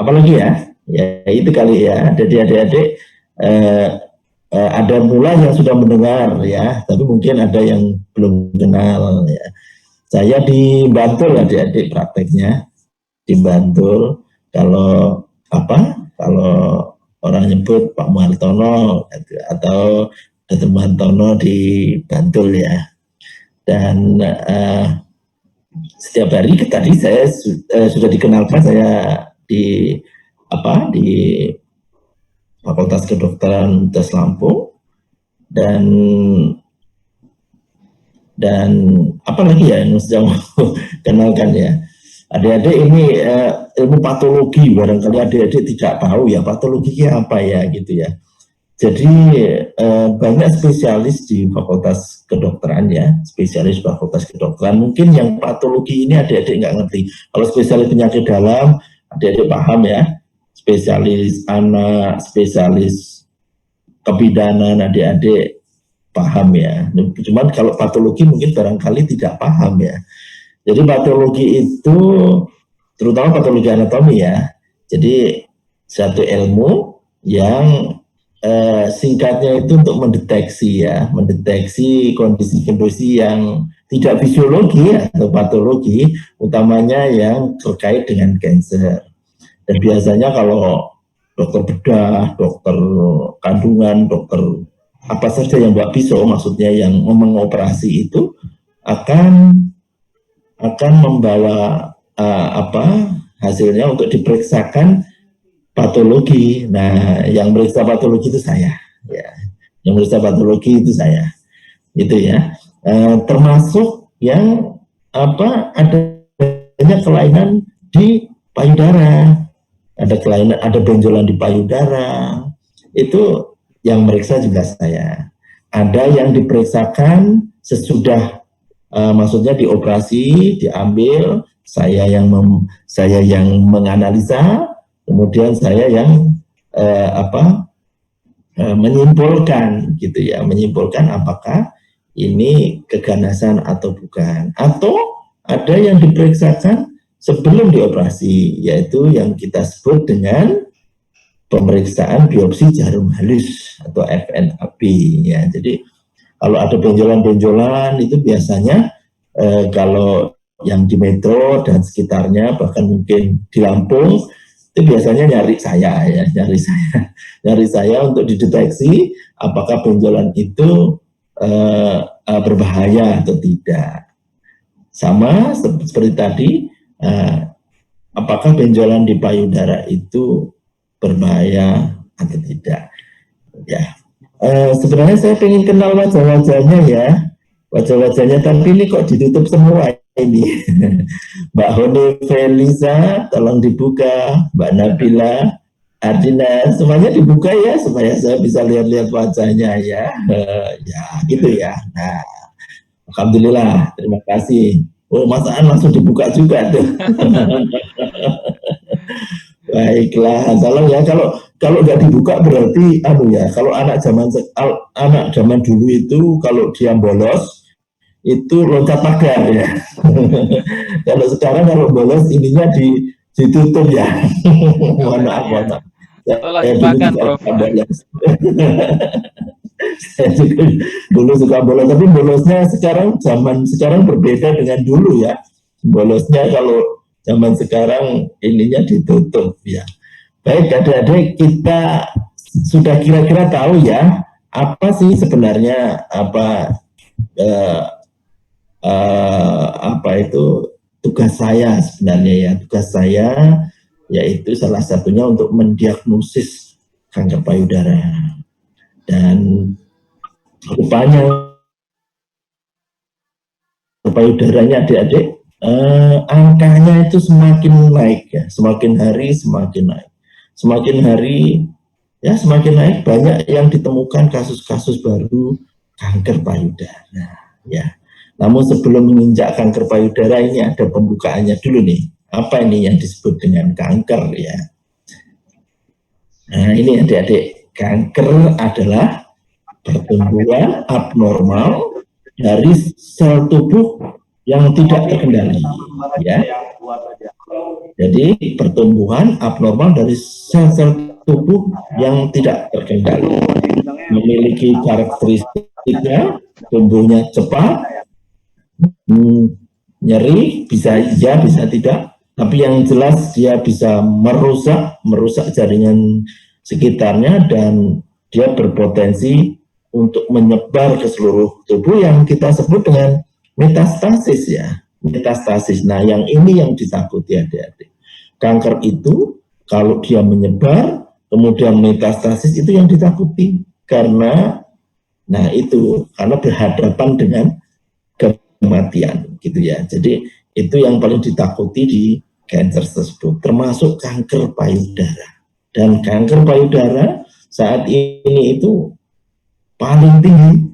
apalagi ya itu kali ya. Jadi adik-adik ada pula yang sudah mendengar ya, tapi mungkin ada yang belum kenal ya. Saya di Bantul adik-adik prakteknya di Bantul. Kalau kalau orang nyebut Pak Muhartono atau Dr. Muhartono di Bantul ya. Dan setiap hari tadi saya sudah dikenalkan, saya di Fakultas Kedokteran Universitas Lampung, dan apa lagi ya yang sedang kenalkan ya. Adik-adik ini ilmu patologi, barangkali adik-adik tidak tahu ya patologi apa ya gitu ya. Jadi banyak spesialis di Fakultas Kedokteran ya, spesialis Fakultas Kedokteran. Mungkin yang patologi ini adik-adik nggak ngerti. Kalau spesialis penyakit dalam, adik-adik paham ya. Spesialis anak, spesialis kebidanan, adik-adik paham ya. Cuman kalau patologi mungkin barangkali tidak paham ya. Jadi patologi itu terutama patologi anatomi ya. Jadi satu ilmu yang singkatnya itu untuk mendeteksi ya, mendeteksi kondisi-kondisi yang tidak fisiologi atau patologi, utamanya yang terkait dengan kanker. Dan biasanya kalau dokter bedah, dokter kandungan, dokter apa saja yang buat pisau, maksudnya yang mengoperasi itu akan membawa hasilnya untuk diperiksakan patologi. Nah, yang meriksa patologi itu saya, ya. Yang meriksa patologi itu saya, itu ya. Termasuk yang adanya kelainan di payudara, ada kelainan, ada benjolan di payudara, itu yang meriksa juga saya. Ada yang diperiksakan sesudah, maksudnya dioperasi, diambil, saya yang menganalisa. Kemudian saya yang menyimpulkan gitu ya, menyimpulkan apakah ini keganasan atau bukan. Atau ada yang diperiksakan sebelum dioperasi, yaitu yang kita sebut dengan pemeriksaan biopsi jarum halus atau FNAB ya. Jadi kalau ada benjolan-benjolan itu biasanya kalau yang di Metro dan sekitarnya, bahkan mungkin di Lampung, itu biasanya nyari saya untuk dideteksi apakah benjolan itu berbahaya atau tidak. Sama seperti tadi, apakah benjolan di payudara itu berbahaya atau tidak. Ya, sebenarnya saya ingin kenal wajah-wajahnya ya, wajah-wajahnya, tapi ini kok ditutup semua ini. Mbak Honi Felisa, tolong dibuka. Mbak Nabila, Ardina, semuanya dibuka ya, supaya saya bisa lihat-lihat wajahnya ya. Ya, gitu ya. Nah, alhamdulillah, terima kasih. Oh, Mas An langsung dibuka juga tuh. Baiklah, salam ya. Kalau nggak dibuka berarti kalau anak zaman dulu itu kalau dia bolos itu loncat pagar ya. Kalau sekarang kalau bolos ininya ditutup ya. Mohon maaf. Tolong dimakan, Prof. Saya juga dulu suka bolos, tapi bolosnya zaman sekarang berbeda dengan dulu ya. Bolosnya kalau zaman sekarang ininya ditutup ya. Baik adik-adik, kita sudah kira-kira tahu ya apa sih sebenarnya itu tugas saya sebenarnya ya. Tugas saya yaitu salah satunya untuk mendiagnosis kanker payudara. Dan rupanya payudaranya adik-adik angkanya itu semakin naik ya, semakin hari semakin naik. Semakin hari ya semakin naik, banyak yang ditemukan kasus-kasus baru kanker payudara ya. Namun sebelum menginjak kanker payudara ini ada pembukaannya dulu nih. Apa ini yang disebut dengan kanker ya? Nah ini adik-adik, kanker adalah pertumbuhan abnormal dari sel tubuh yang tidak terkendali ya. Jadi pertumbuhan abnormal dari sel-sel tubuh yang tidak terkendali, memiliki karakteristiknya tumbuhnya cepat, nyeri, bisa iya, bisa tidak, tapi yang jelas dia bisa merusak jaringan sekitarnya, dan dia berpotensi untuk menyebar ke seluruh tubuh yang kita sebut dengan metastasis ya. Metastasis. Nah, yang ini yang ditakuti adik-adik. Kanker itu kalau dia menyebar, kemudian metastasis, itu yang ditakuti. Karena, nah itu, karena berhadapan dengan kematian gitu ya. Jadi itu yang paling ditakuti di cancer tersebut, termasuk kanker payudara. Dan kanker payudara saat ini itu paling tinggi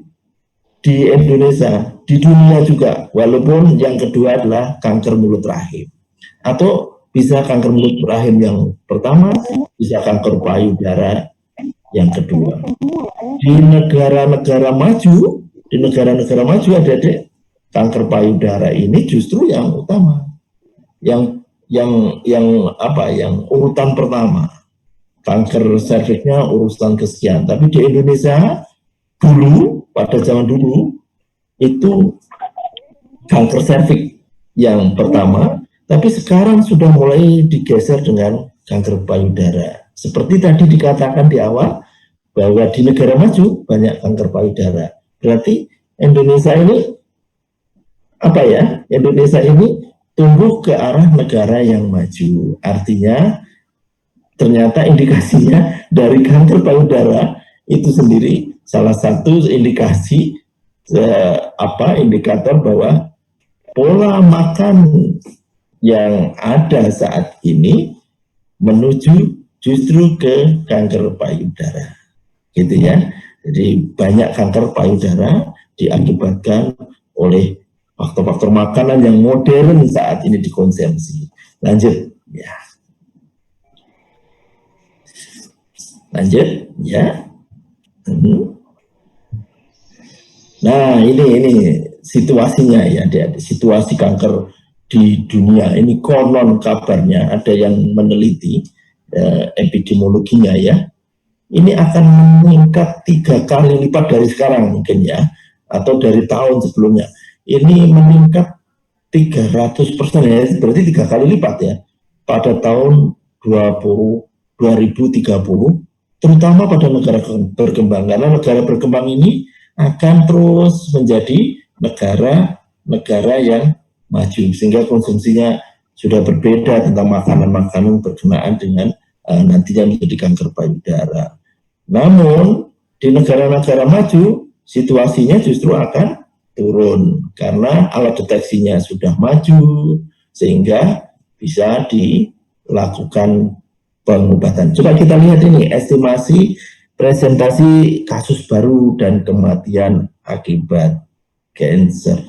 di Indonesia, di dunia juga, walaupun yang kedua adalah kanker mulut rahim. Atau bisa kanker mulut rahim yang pertama, bisa kanker payudara yang kedua. Di negara-negara maju, adik-adik, kanker payudara ini justru yang utama, yang urutan pertama. Kanker serviksnya urutan kesekian. Tapi di Indonesia dulu, pada zaman dulu, itu kanker serviks yang pertama, tapi sekarang sudah mulai digeser dengan kanker payudara. Seperti tadi dikatakan di awal, bahwa di negara maju banyak kanker payudara. Berarti Indonesia ini Indonesia ini tumbuh ke arah negara yang maju. Artinya ternyata indikasinya dari kanker payudara itu sendiri salah satu indikasi indikator bahwa pola makan yang ada saat ini menuju justru ke kanker payudara, gitu ya. Jadi banyak kanker payudara diakibatkan oleh faktor-faktor makanan yang modern saat ini dikonsumsi. Lanjut ya. Lanjut ya. Nah, ini situasinya ya, situasi kanker di dunia ini. Konon kabarnya ada yang meneliti epidemiologinya ya. Ini akan meningkat 3 kali lipat dari sekarang mungkin ya, atau dari tahun sebelumnya. Ini meningkat 300% ya, berarti 3 kali lipat ya. Pada tahun 2030, terutama pada negara berkembang, karena negara berkembang ini akan terus menjadi negara-negara yang maju, sehingga konsumsinya sudah berbeda tentang makanan-makanan berkenaan dengan nantinya menjadi kanker payudara. Namun di negara-negara maju situasinya justru akan turun karena alat deteksinya sudah maju, sehingga bisa dilakukan pengobatan. Coba kita lihat ini estimasi presentasi kasus baru dan kematian akibat cancer.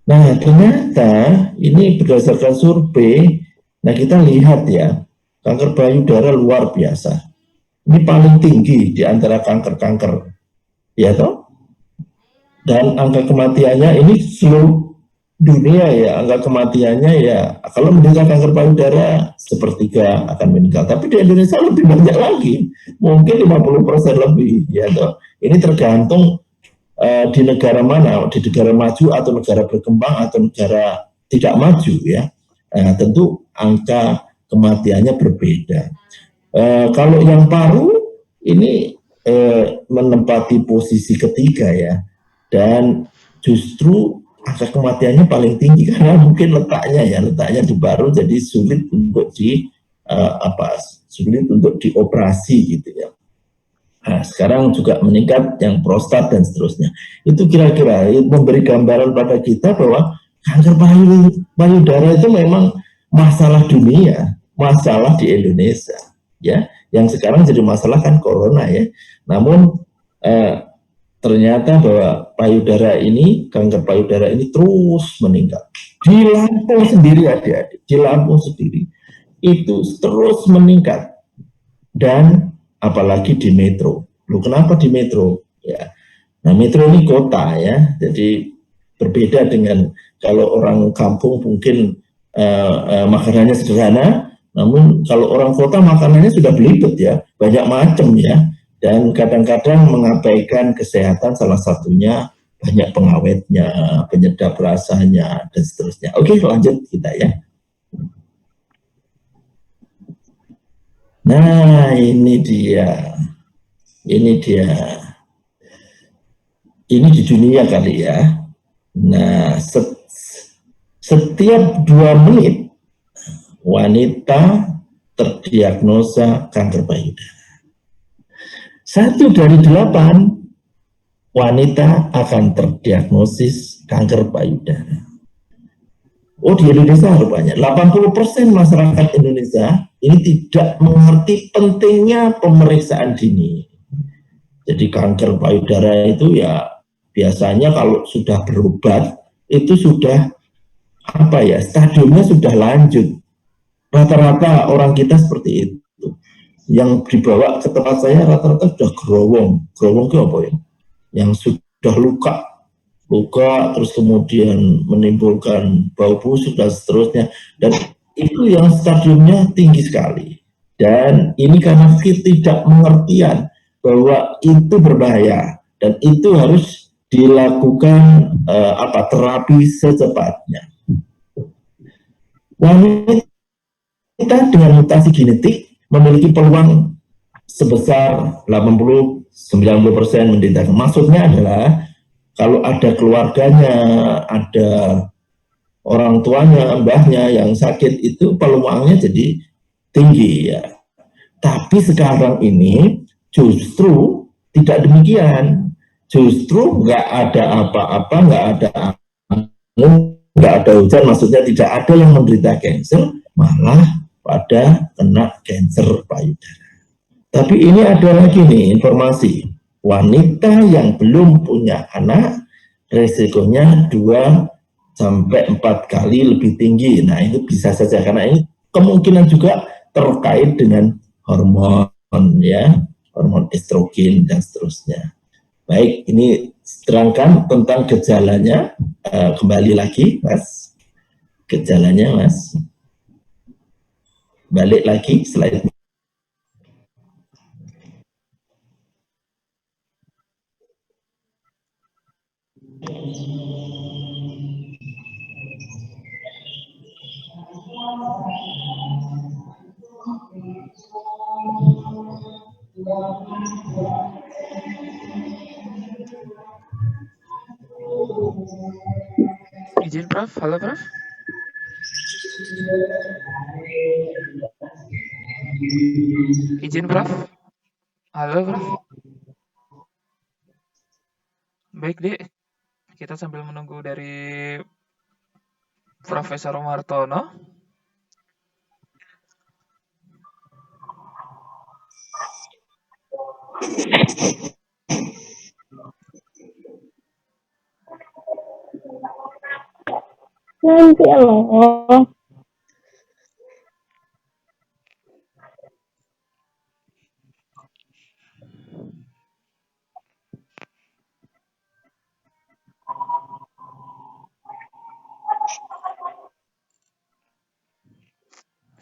Nah, ternyata ini berdasarkan survei. Nah, kita lihat ya, kanker payudara luar biasa. Ini paling tinggi di antara kanker-kanker, ya toh? Dan angka kematiannya ini seluruh dunia ya, angka kematiannya ya, kalau menderita kanker payudara sepertiga akan meninggal. Tapi di Indonesia lebih banyak lagi, mungkin 50% lebih, ya toh. Ini tergantung di negara mana, di negara maju atau negara berkembang atau negara tidak maju ya. Tentu angka kematiannya berbeda. Kalau yang paru ini menempati posisi ketiga ya, dan justru angka kematiannya paling tinggi karena mungkin letaknya di paru, jadi sulit untuk sulit untuk dioperasi gitu ya. Nah, sekarang juga meningkat yang prostat dan seterusnya. Itu kira-kira memberi gambaran pada kita bahwa kanker payudara itu memang masalah dunia, masalah di Indonesia, ya. Yang sekarang jadi masalah kan corona ya. Namun ternyata bahwa kanker payudara ini terus meningkat. Di Lampung sendiri adik-adik, di Lampung sendiri itu terus meningkat, dan apalagi di metro. Loh, kenapa di metro? Ya, nah metro ini kota ya, jadi berbeda dengan Kalau orang kampung mungkin makanannya sederhana, namun kalau orang kota makanannya sudah belibet ya, banyak macam ya, dan kadang-kadang mengabaikan kesehatan, salah satunya banyak pengawetnya, penyedap rasanya, dan seterusnya. Oke, lanjut kita ya. Nah, ini dia. Ini dia. Ini di dunia kali ya. Nah, setiap 2 menit wanita terdiagnosa kanker payudara. 1 dari 8 wanita akan terdiagnosis kanker payudara. Oh, di Indonesia rupanya 80% masyarakat Indonesia ini tidak mengerti pentingnya pemeriksaan dini. Jadi kanker payudara itu ya biasanya kalau sudah berobat itu sudah apa ya, stadiumnya sudah lanjut. Rata-rata orang kita seperti itu. Yang dibawa ke tempat saya rata-rata sudah gerowong. Gerowong itu apa ya? Yang sudah luka terus kemudian menimbulkan bau busuk dan seterusnya, dan itu yang stadiumnya tinggi sekali. Dan ini karena ketidakmengertian bahwa itu berbahaya dan itu harus dilakukan terapi secepatnya. Wanita dengan mutasi genetik memiliki peluang sebesar 80-90% menderita. Maksudnya adalah kalau ada keluarganya, ada orang tuanya, mbahnya yang sakit, itu peluangnya jadi tinggi ya. Tapi sekarang ini justru tidak demikian. Justru nggak ada apa-apa, nggak ada angin, nggak ada hujan, maksudnya tidak ada yang menderita kanker, malah pada kena kanker payudara. Tapi ini ada lagi nih informasi, wanita yang belum punya anak resikonya 2-4 kali lebih tinggi. Nah, itu bisa saja karena ini kemungkinan juga terkait dengan hormon ya, hormon estrogen dan seterusnya. Baik, ini terangkan tentang gejalanya. Kembali lagi, Mas. Gejalanya, Mas. Balik lagi slide. Izin Prof, halo Prof. Izin Prof. Halo Prof. Baik Dek, kita sambil menunggu dari Profesor Martono. Nanti loh.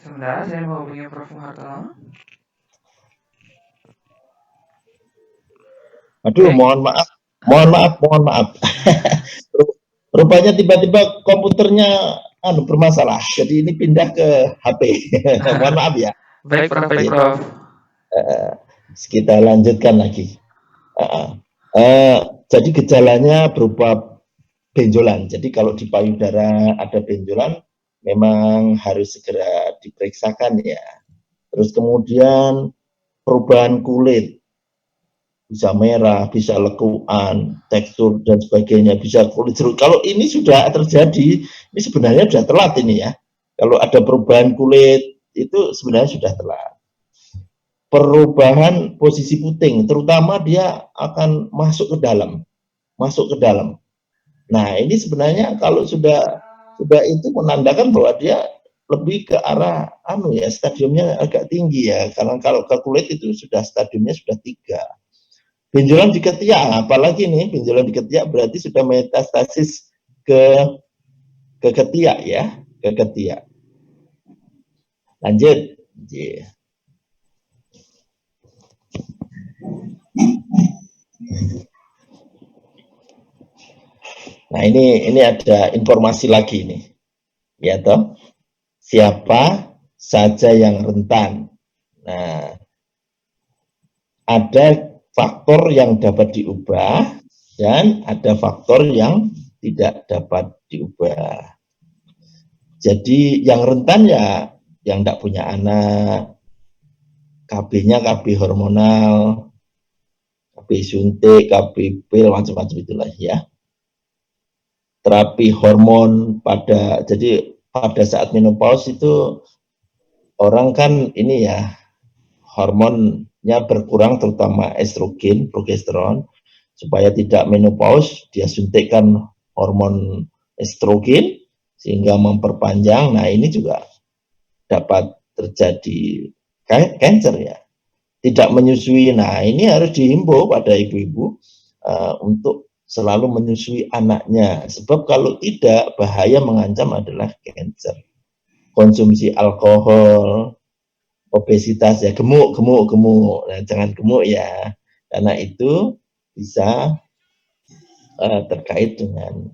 Sebentar, saya mau hubungi Prof Martono. Aduh, mohon maaf. Rupanya tiba-tiba komputernya bermasalah. Jadi ini pindah ke HP. Mohon maaf ya. Baik Prof, baik Prof. Kita lanjutkan lagi. Jadi gejalanya berupa benjolan. Jadi kalau di payudara ada benjolan, memang harus segera diperiksakan ya. Terus kemudian perubahan kulit, bisa merah, bisa lekuan, tekstur dan sebagainya, bisa kulit jeruk. Kalau ini sudah terjadi, ini sebenarnya sudah telat ini ya. Kalau ada perubahan kulit itu sebenarnya sudah telat. Perubahan posisi puting, terutama dia akan masuk ke dalam. Nah, ini sebenarnya kalau sudah itu menandakan bahwa dia lebih ke arah stadiumnya agak tinggi ya. Karena kalau ke kulit itu sudah stadiumnya sudah 3. Benjolan di ketiak, apalagi nih benjolan di ketiak berarti sudah metastasis ke ke ketiak ya, ke ketiak. Lanjut. Yeah. Nah ini ada informasi lagi nih, ya toh. Siapa saja yang rentan. Nah, ada faktor yang dapat diubah dan ada faktor yang tidak dapat diubah. Jadi yang rentan ya yang tidak punya anak, KB-nya KB hormonal, KB suntik, KB pil, macam-macam itulah ya. Terapi hormon jadi pada saat menopause itu orang kan ini ya, hormonnya berkurang terutama estrogen, progesteron, supaya tidak menopause dia suntikkan hormon estrogen sehingga memperpanjang. Nah ini juga dapat terjadi cancer ya, tidak menyusui. Nah ini harus dihimbau pada ibu-ibu untuk selalu menyusui anaknya, sebab kalau tidak bahaya mengancam adalah cancer. Konsumsi alkohol, obesitas ya, gemuk. Nah, jangan gemuk ya, karena itu bisa terkait dengan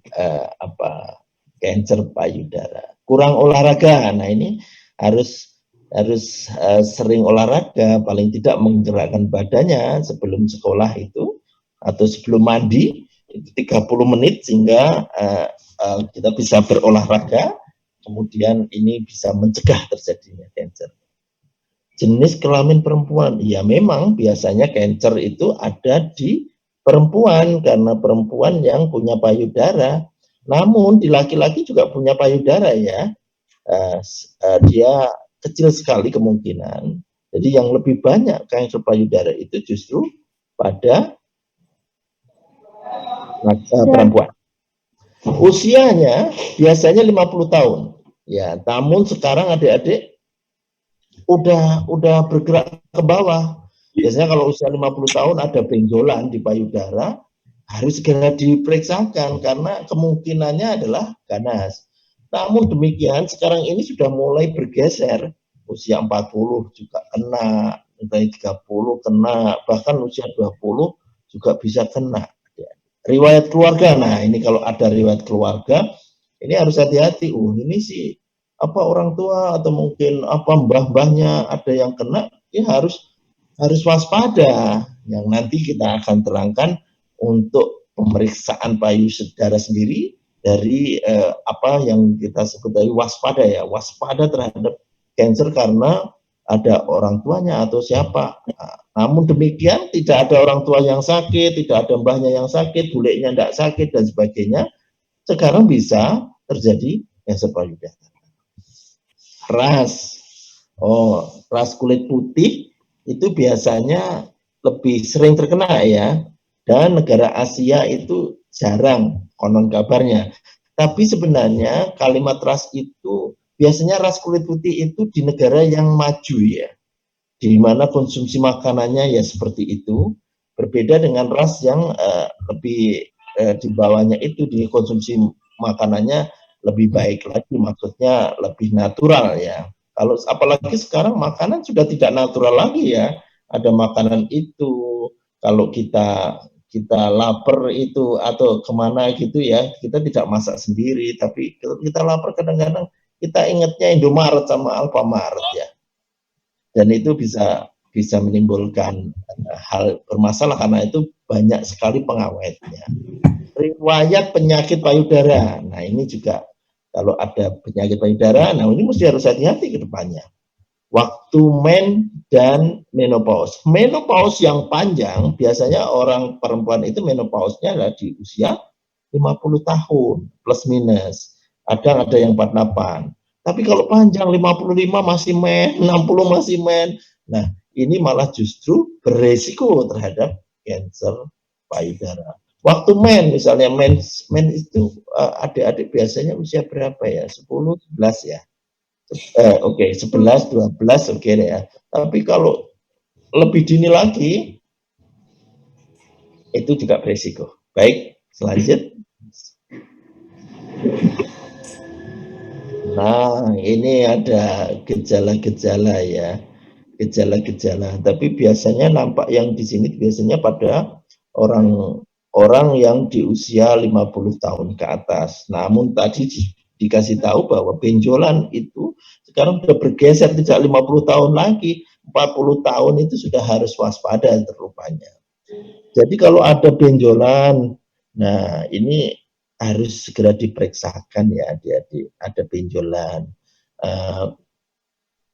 cancer payudara. Kurang olahraga. Nah ini harus sering olahraga, paling tidak menggerakkan badannya sebelum sekolah itu atau sebelum mandi itu 30 menit sehingga kita bisa berolahraga, kemudian ini bisa mencegah terjadinya cancer. Jenis kelamin perempuan, ya memang biasanya cancer itu ada di perempuan karena perempuan yang punya payudara. Namun di laki-laki juga punya payudara ya, dia kecil sekali kemungkinan. Jadi yang lebih banyak kanker payudara itu justru pada perempuan. Usianya biasanya 50 tahun. Ya, namun sekarang adik-adik udah bergerak ke bawah. Biasanya kalau usia 50 tahun ada benjolan di payudara, harus segera diperiksakan karena kemungkinannya adalah ganas. Namun demikian sekarang ini sudah mulai bergeser. Usia 40 juga kena, usia 30 kena, bahkan usia 20 juga bisa kena. Riwayat keluarga, nah ini kalau ada riwayat keluarga, ini harus hati-hati. Ini sih apa orang tua atau mungkin apa mbah-mbahnya ada yang kena, ya harus waspada. Yang nanti kita akan terangkan untuk pemeriksaan payudara sendiri dari apa yang kita sebut tadi waspada ya, waspada terhadap cancer karena ada orang tuanya atau siapa. Nah, namun demikian tidak ada orang tua yang sakit, tidak ada mbahnya yang sakit, bulenya tidak sakit dan sebagainya. Sekarang bisa terjadi cancer payudara. Ras kulit putih itu biasanya lebih sering terkena ya, dan negara Asia itu jarang konon kabarnya. Tapi sebenarnya kalimat ras itu biasanya ras kulit putih itu di negara yang maju ya, di mana konsumsi makanannya ya seperti itu, berbeda dengan ras yang lebih di bawahnya itu di konsumsi makanannya lebih baik lagi, maksudnya lebih natural ya. Kalau apalagi sekarang makanan sudah tidak natural lagi ya, ada makanan itu kalau kita lapar itu atau kemana gitu ya, kita tidak masak sendiri, tapi kita lapar kadang-kadang kita ingatnya Indomaret sama Alfamaret ya, dan itu bisa menimbulkan hal bermasalah karena itu banyak sekali pengawetnya. Riwayat penyakit payudara, nah ini juga kalau ada penyakit payudara, nah ini mesti harus hati-hati ke depannya. Waktu men dan menopause. Menopause yang panjang, biasanya orang perempuan itu menopausnya adalah di usia 50 tahun, plus minus. Ada yang 48. Tapi kalau panjang 55 masih men, 60 masih men. Nah, ini malah justru beresiko terhadap cancer payudara. Waktu men, misalnya men itu adik-adik biasanya usia berapa ya? 10, 11 ya? Oke, 11, 12 oke deh ya. Tapi kalau lebih dini lagi, itu juga beresiko. Baik, selanjutnya. Nah, ini ada gejala-gejala ya, gejala-gejala. Tapi biasanya nampak yang di sini biasanya pada orang yang di usia 50 tahun ke atas. Namun tadi dikasih tahu bahwa benjolan itu sekarang sudah bergeser, tidak 50 tahun lagi, 40 tahun itu sudah harus waspada rupanya. Jadi kalau ada benjolan, nah ini harus segera diperiksakan ya adik-adik, ada benjolan.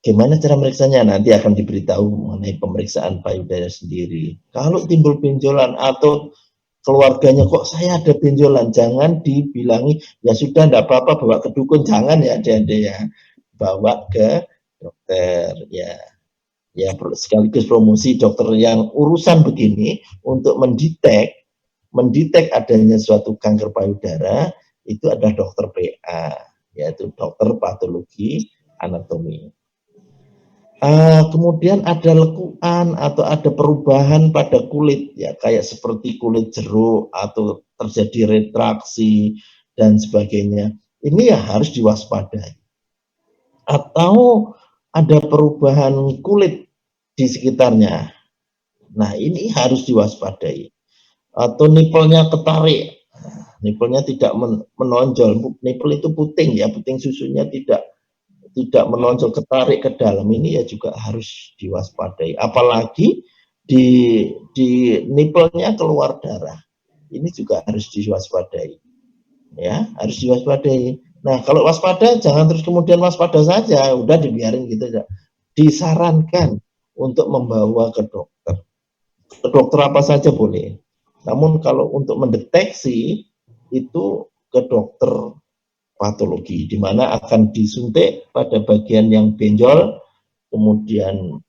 Gimana cara meriksanya? Nanti akan diberitahu mengenai pemeriksaan payudara sendiri. Kalau timbul benjolan atau keluarganya kok saya ada benjolan, jangan dibilangi ya sudah enggak apa-apa bawa ke dukun, jangan ya adik-adik ya. Bawa ke dokter ya. Ya sekaligus promosi dokter yang urusan begini untuk mendetek adanya suatu kanker payudara itu adalah dokter PA, yaitu dokter patologi anatomi. Kemudian ada lekuan atau ada perubahan pada kulit ya, kayak seperti kulit jeruk atau terjadi retraksi dan sebagainya. Ini ya harus diwaspadai. Atau ada perubahan kulit di sekitarnya. Nah, ini harus diwaspadai. Atau nipelnya ketarik. Nipelnya tidak menonjol. Nipel itu puting ya, puting susunya tidak menonjol, ketarik ke dalam. Ini ya juga harus diwaspadai. Apalagi di nipelnya keluar darah. Ini juga harus diwaspadai. Ya, harus diwaspadai. Nah, kalau waspada jangan terus kemudian waspada saja, udah dibiarin gitu aja. Disarankan untuk membawa ke dokter. Ke dokter apa saja boleh. Namun kalau untuk mendeteksi itu ke dokter patologi, di mana akan disuntik pada bagian yang benjol, kemudian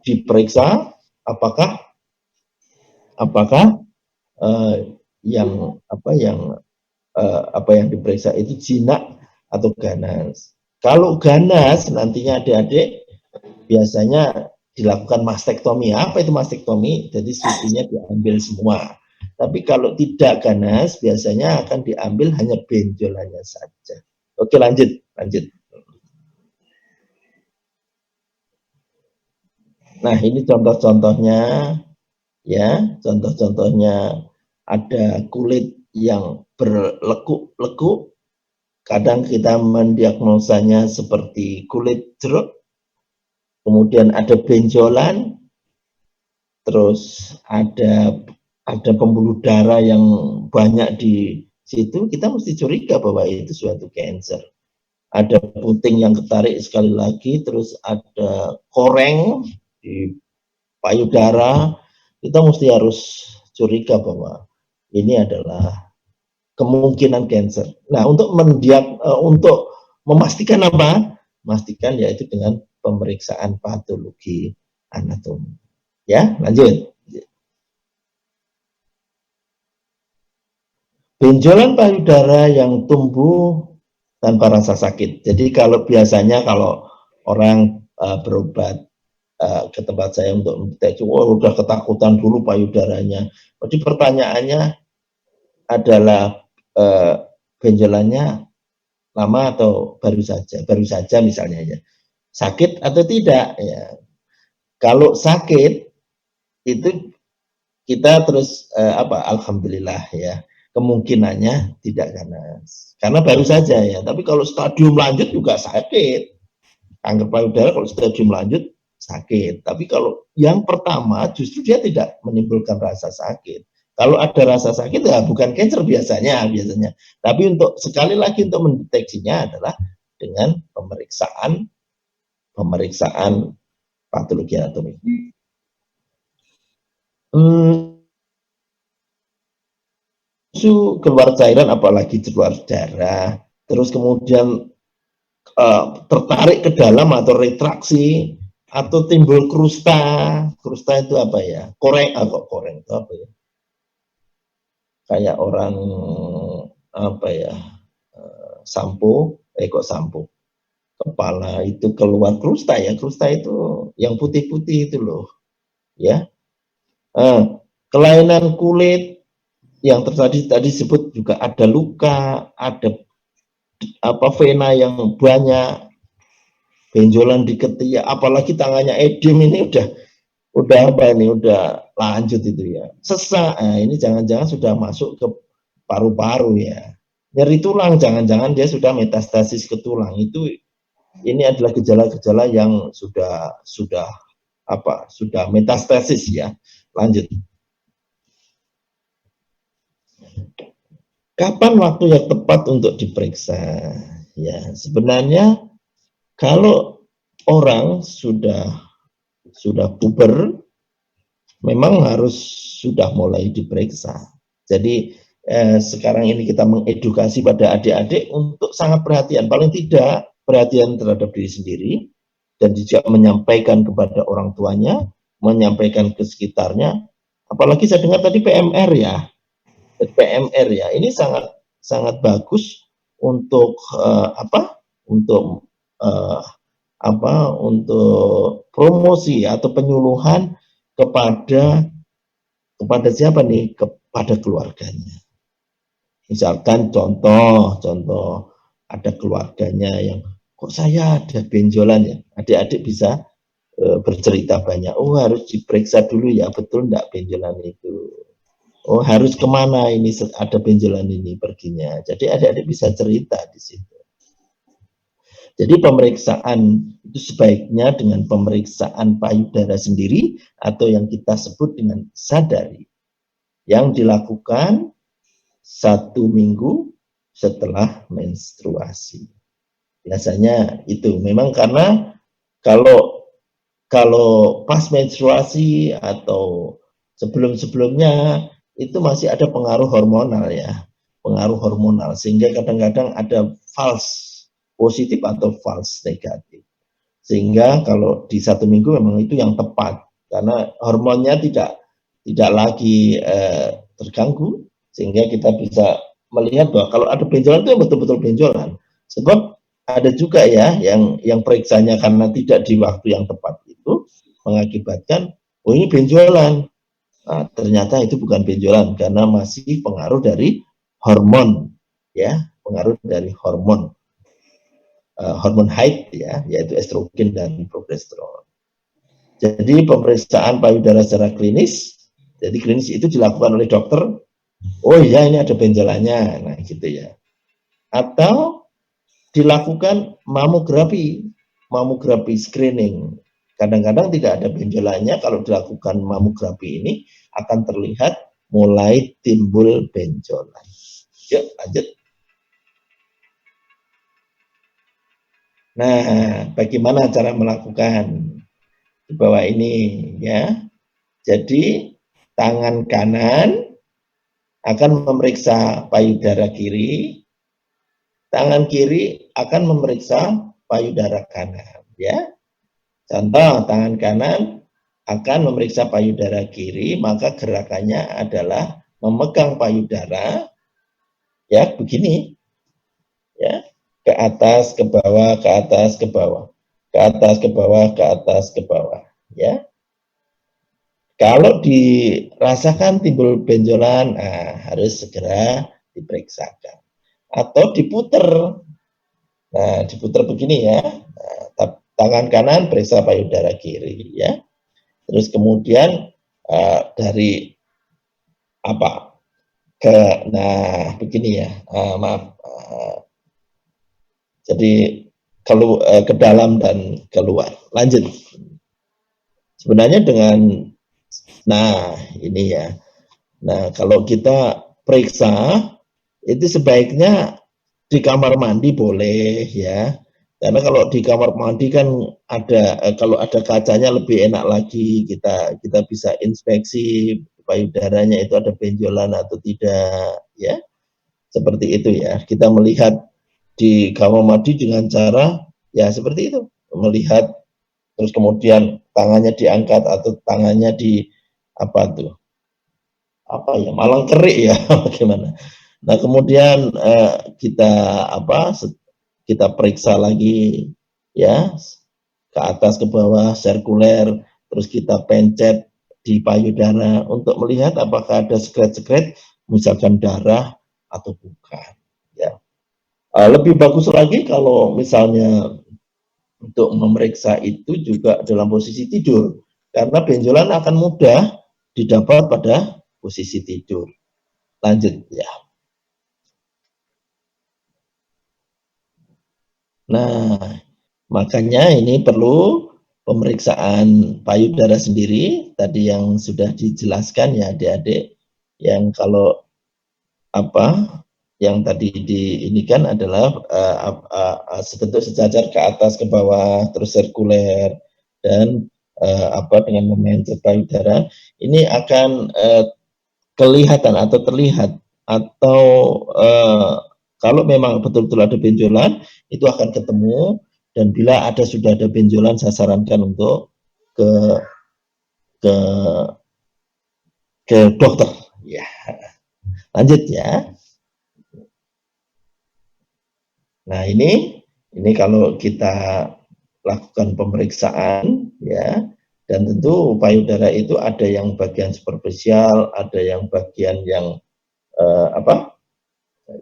diperiksa apakah yang diperiksa itu jinak atau ganas. Kalau ganas nantinya adik-adik biasanya dilakukan mastektomi. Apa itu mastektomi? Jadi susunya diambil semua. Tapi kalau tidak ganas biasanya akan diambil hanya benjolannya saja. Oke, lanjut. Nah, ini contoh-contohnya ya, contoh-contohnya ada kulit yang berlekuk-lekuk. Kadang kita mendiagnosanya seperti kulit jeruk, kemudian ada benjolan, terus ada pembuluh darah yang banyak di situ, kita mesti curiga bahwa itu suatu cancer. Ada puting yang ketarik sekali lagi, terus ada koreng di payudara, kita mesti harus curiga bahwa ini adalah kemungkinan cancer. Nah, untuk memastikan apa? Memastikan yaitu dengan pemeriksaan patologi anatomi. Ya, lanjut. Benjolan payudara yang tumbuh tanpa rasa sakit. Jadi kalau biasanya kalau orang berobat ke tempat saya untuk mendeteksi, udah ketakutan dulu payudaranya. Jadi pertanyaannya adalah benjolannya lama atau baru saja misalnya ya, sakit atau tidak ya. Kalau sakit itu kita terus alhamdulillah ya, kemungkinannya tidak ganas karena baru saja ya. Tapi kalau stadium lanjut juga sakit, kanker payudara kalau stadium lanjut sakit. Tapi kalau yang pertama justru dia tidak menimbulkan rasa sakit. Kalau ada rasa sakit ya bukan cancer biasanya. Tapi untuk sekali lagi untuk mendeteksinya adalah dengan pemeriksaan patologi anatomi. Keluar cairan apalagi keluar darah, terus kemudian tertarik ke dalam atau retraksi atau timbul krusta itu apa ya? Koreng itu apa ya? Kayak orang apa ya, sampo kepala itu keluar krusta ya, krusta itu yang putih-putih itu loh ya. Kelainan kulit yang tadi disebut juga ada luka, ada vena yang banyak, benjolan di ketiak, apalagi tangannya edem ini udah apa ini, udah lanjut itu ya. Sesak, nah ini jangan-jangan sudah masuk ke paru-paru ya. Nyeri tulang, jangan-jangan dia sudah metastasis ke tulang. Ini adalah gejala-gejala yang sudah metastasis ya. Lanjut. Kapan waktu yang tepat untuk diperiksa? Ya, sebenarnya kalau orang sudah puber, memang harus sudah mulai diperiksa. Jadi sekarang ini kita mengedukasi pada adik-adik untuk sangat perhatian, paling tidak perhatian terhadap diri sendiri, dan juga menyampaikan kepada orang tuanya, menyampaikan ke sekitarnya. Apalagi saya dengar tadi PMR ya, ini sangat bagus untuk untuk promosi atau penyuluhan kepada siapa nih, kepada keluarganya. Misalkan contoh ada keluarganya yang kok saya ada benjolan ya, adik-adik bisa bercerita banyak. Oh, harus diperiksa dulu ya, betul enggak benjolan itu? Oh, harus kemana ini ada benjolan ini perginya? Jadi adik-adik bisa cerita di situ. Jadi pemeriksaan itu sebaiknya dengan pemeriksaan payudara sendiri atau yang kita sebut dengan sadari, yang dilakukan 1 minggu setelah menstruasi. Biasanya itu memang karena kalau pas menstruasi atau sebelum-sebelumnya itu masih ada pengaruh hormonal ya, sehingga kadang-kadang ada false positif atau false negatif. Sehingga kalau di 1 minggu memang itu yang tepat karena hormonnya tidak lagi terganggu, sehingga kita bisa melihat bahwa kalau ada benjolan itu betul-betul benjolan. Sebab ada juga ya yang periksanya karena tidak di waktu yang tepat itu mengakibatkan oh ini benjolan. Nah, ternyata itu bukan benjolan karena masih pengaruh dari hormon ya, pengaruh dari hormon haid ya, yaitu estrogen dan progesteron. Jadi pemeriksaan payudara secara klinis, jadi klinis itu dilakukan oleh dokter. Oh iya ini ada benjolannya, nah gitu ya. Atau dilakukan mamografi screening. Kadang-kadang tidak ada benjolannya, kalau dilakukan mamografi ini akan terlihat mulai timbul benjolan. Yuk lanjut. Nah, bagaimana cara melakukan? Di bawah ini ya. Jadi tangan kanan akan memeriksa payudara kiri, tangan kiri akan memeriksa payudara kanan ya. Contoh, tangan kanan akan memeriksa payudara kiri, maka gerakannya adalah memegang payudara ya begini ya, ke atas ke bawah, ke atas ke bawah, ke atas ke bawah, ke atas ke bawah ya. Kalau dirasakan timbul benjolan, harus segera diperiksakan atau diputer. Nah, diputer begini ya. Nah, tangan kanan periksa payudara kiri ya. Terus kemudian dari nah begini ya, maaf. Jadi kalau ke dalam dan keluar. Lanjut. Sebenarnya nah ini ya. Nah kalau kita periksa itu sebaiknya di kamar mandi boleh ya. Karena kalau di kamar mandi kan kalau ada kacanya lebih enak lagi, kita bisa inspeksi payudaranya itu ada benjolan atau tidak ya. Seperti itu ya. Kita melihat di kamar mandi dengan cara ya seperti itu, melihat terus kemudian tangannya diangkat atau tangannya malang kerik ya bagaimana. Nah kemudian kita periksa lagi ya, ke atas ke bawah sirkuler, terus kita pencet di payudara untuk melihat apakah ada sekret-sekret misalkan darah atau bukan ya. Lebih bagus lagi kalau misalnya untuk memeriksa itu juga dalam posisi tidur, karena benjolan akan mudah didapat pada posisi tidur. Lanjut ya. Nah, makanya ini perlu pemeriksaan payudara sendiri, tadi yang sudah dijelaskan ya adik-adik, yang kalau apa yang tadi di ini kan adalah sebentuk sejajar ke atas ke bawah terus sirkuler dan apa dengan memencet payudara ini akan kelihatan atau terlihat atau kalau memang betul-betul ada benjolan itu akan ketemu, dan bila sudah ada benjolan saya sarankan untuk ke ke ke dokter ya. Lanjut ya. Nah, ini kalau kita lakukan pemeriksaan ya, dan tentu payudara itu ada yang bagian superficial, ada yang bagian yang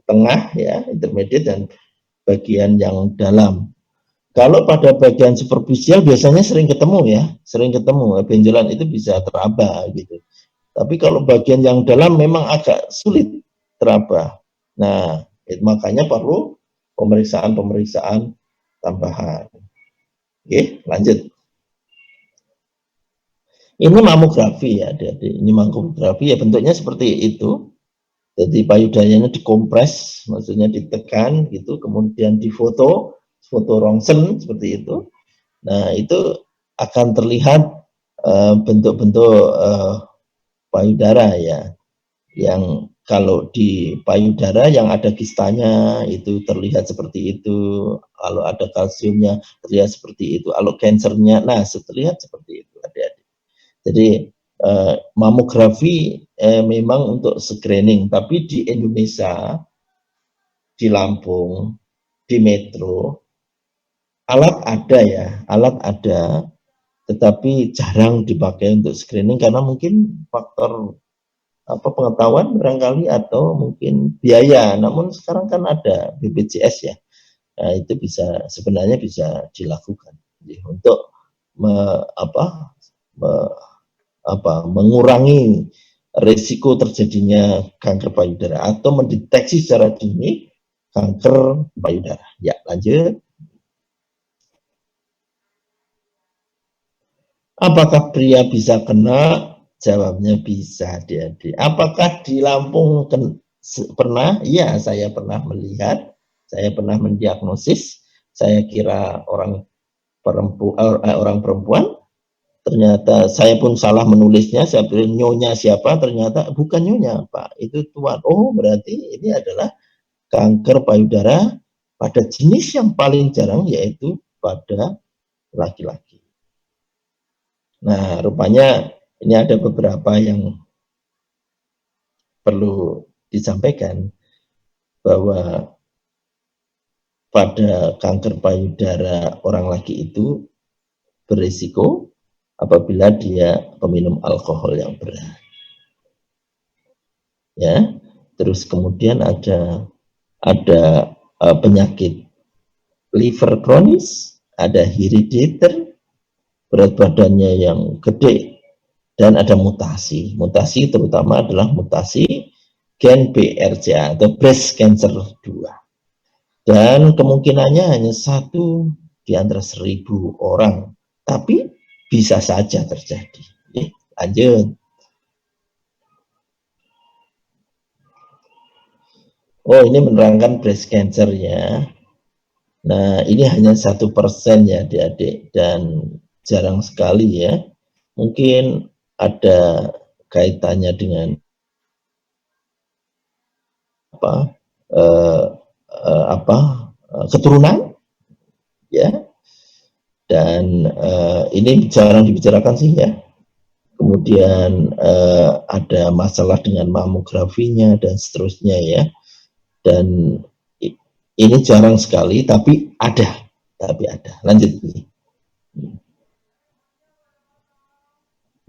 tengah ya, intermediate, dan bagian yang dalam. Kalau pada bagian superficial biasanya sering ketemu ya, benjolan itu bisa teraba gitu. Tapi kalau bagian yang dalam memang agak sulit teraba. Nah, makanya perlu pemeriksaan tambahan. Oke, lanjut. Ini mamografi ya, adik-adik. Ini mamografi ya, bentuknya seperti itu. Jadi payudaranya dikompres, maksudnya ditekan gitu, kemudian difoto, foto rongsen seperti itu. Nah, itu akan terlihat bentuk-bentuk payudara ya, yang kalau di payudara yang ada kistanya itu terlihat seperti itu, kalau ada kalsiumnya terlihat seperti itu, kalau kansernya, nah terlihat seperti itu adik-adik. Jadi mamografi memang untuk screening, tapi di Indonesia, di Lampung, di Metro, alat ada, tetapi jarang dipakai untuk screening karena mungkin faktor pengetahuan barangkali atau mungkin biaya. Namun sekarang kan ada BPJS ya, nah, itu sebenarnya bisa dilakukan untuk mengurangi risiko terjadinya kanker payudara atau mendeteksi secara dini kanker payudara. Ya, lanjut. Apakah pria bisa kena? Jawabnya bisa, adik-adik. Apakah di Lampung pernah? Ya, saya pernah melihat, saya pernah mendiagnosis. Saya kira orang perempuan, ternyata saya pun salah menulisnya, saya pilih nyonya siapa, ternyata bukan nyonya Pak, itu tuan. Oh, berarti ini adalah kanker payudara pada jenis yang paling jarang, yaitu pada laki-laki. Nah, rupanya ini ada beberapa yang perlu disampaikan, bahwa pada kanker payudara orang laki itu berisiko apabila dia peminum alkohol yang berat. Ya, terus kemudian ada penyakit liver kronis, ada herediter, berat badannya yang gede, dan ada mutasi. Mutasi terutama adalah mutasi gen BRCA atau breast cancer 2. Dan kemungkinannya hanya 1 di antara 1000 orang, tapi bisa saja terjadi. Lanjut. Oh, ini menerangkan breast cancer ya. Nah, ini hanya 1% ya adik-adik, dan jarang sekali ya. Mungkin ada kaitannya dengan keturunan ya, dan ini jarang dibicarakan sih ya. Kemudian ada masalah dengan mamografinya dan seterusnya ya, dan ini jarang sekali tapi ada. Lanjut nih.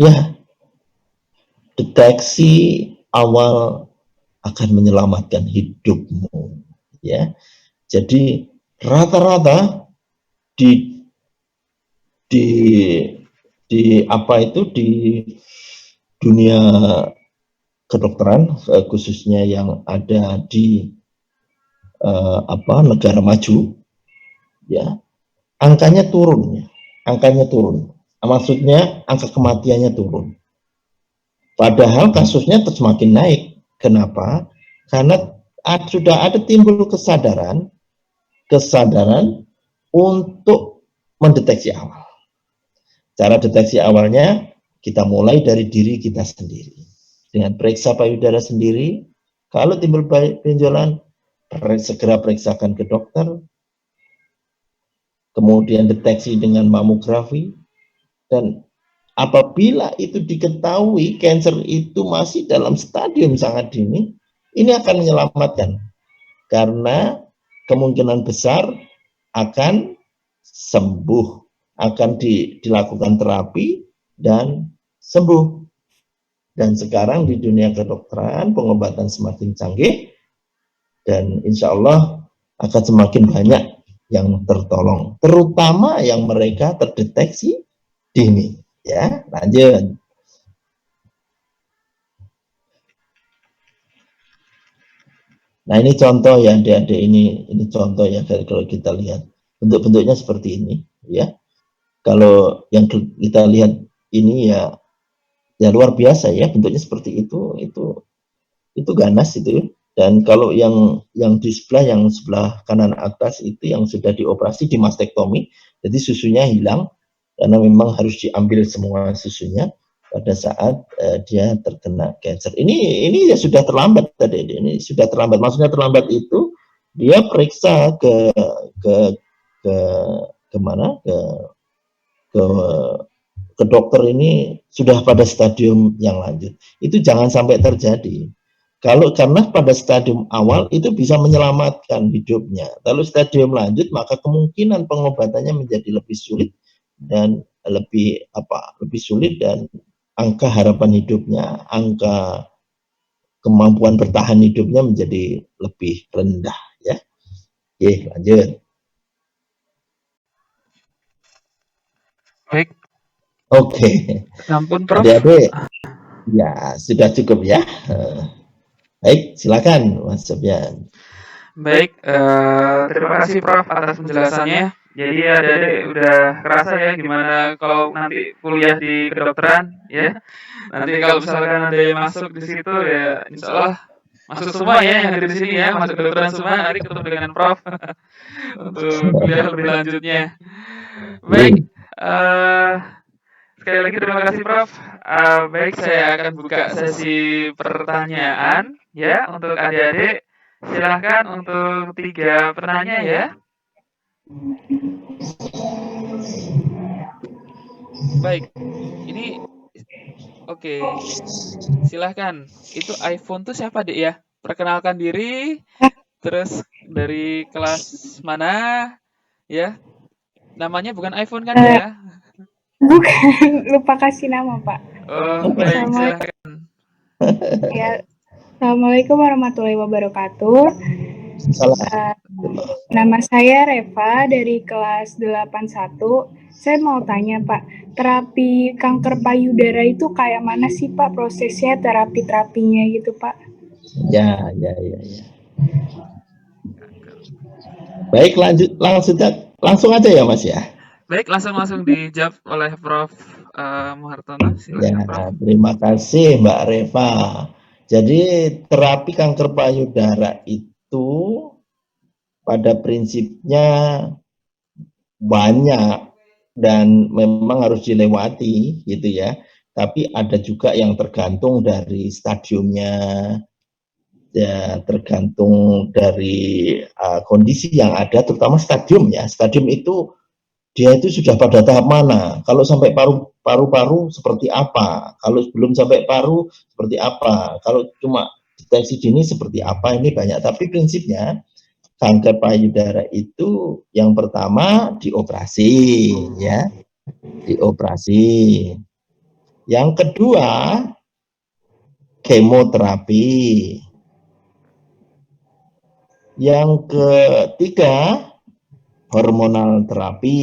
Ya, deteksi awal akan menyelamatkan hidupmu ya. Jadi rata-rata di apa itu di dunia kedokteran, khususnya yang ada di negara maju, ya, angkanya turun, maksudnya angka kematiannya turun, padahal kasusnya terus semakin naik. Kenapa? Karena sudah ada timbul kesadaran untuk mendeteksi awal. Cara deteksi awalnya kita mulai dari diri kita sendiri dengan periksa payudara sendiri. Kalau timbul benjolan, segera periksakan ke dokter, kemudian deteksi dengan mamografi, dan apabila itu diketahui kanker itu masih dalam stadium sangat dini, ini akan menyelamatkan karena kemungkinan besar akan sembuh, akan dilakukan terapi dan sembuh. Dan sekarang di dunia kedokteran pengobatan semakin canggih dan insya Allah akan semakin banyak yang tertolong, terutama yang mereka terdeteksi dini. Ya, lanjut. Nah, ini contoh ya adik-adik, ini contoh ya, kalau kita lihat bentuk-bentuknya seperti ini ya. Kalau yang kita lihat ini ya luar biasa ya, bentuknya seperti itu ganas itu. Dan kalau yang di sebelah kanan atas itu yang sudah dioperasi di mastektomi, jadi susunya hilang karena memang harus diambil semua susunya pada saat dia terkena kanker. Ini ya sudah terlambat tadi, ini sudah terlambat. Maksudnya terlambat itu dia periksa ke mana ke dokter ini sudah pada stadium yang lanjut. Itu jangan sampai terjadi. Karena pada stadium awal itu bisa menyelamatkan hidupnya. Kalau stadium lanjut maka kemungkinan pengobatannya menjadi lebih sulit dan lebih sulit, dan angka harapan hidupnya, angka kemampuan bertahan hidupnya menjadi lebih rendah ya. Oke, lanjut. Baik. Oke. Ampun, Prof. Adik-adik, ya sudah cukup ya. Baik, silakan Mas Sofyan. Baik, terima kasih Prof atas penjelasannya. Jadi adik-adik udah kerasa ya gimana kalau nanti kuliah di kedokteran ya. Nanti kalau misalkan ada yang masuk di situ ya insya Allah masuk semua ya yang ada di sini ya, masuk kedokteran semua, nanti ketemu dengan Prof untuk kuliah lebih lanjutnya. Baik, sekali lagi terima kasih Prof. Baik, saya akan buka sesi pertanyaan ya untuk adik-adik. Silahkan untuk 3 penanya ya. Baik, ini oke. Silahkan. Itu iPhone tuh siapa, Dek ya? Perkenalkan diri, terus dari kelas mana ya? Namanya bukan iPhone kan ya? Bukan, lupa kasih nama, Pak. Oh, baik, silahkan. Ya, Assalamualaikum warahmatullahi wabarakatuh. Nama saya Reva dari kelas 81. Saya mau tanya, Pak, terapi kanker payudara itu kayak mana sih, Pak, prosesnya, terapinya gitu, Pak? Ya. Baik, langsung aja ya Mas ya. Baik, langsung dijawab oleh Prof. Muhartono. Silakan, Prof. Terima kasih Mbak Reva. Jadi terapi kanker payudara itu pada prinsipnya banyak dan memang harus dilewati gitu ya. Tapi ada juga yang tergantung dari stadiumnya, ya, tergantung dari kondisi yang ada, terutama stadium ya. Stadium itu dia itu sudah pada tahap mana. Kalau sampai paru-paru seperti apa, kalau belum sampai paru seperti apa, kalau cuma deteksi dini seperti apa, ini banyak. Tapi prinsipnya kanker payudara itu yang pertama dioperasi ya, dioperasi. Yang kedua kemoterapi. Yang ketiga, hormonal terapi.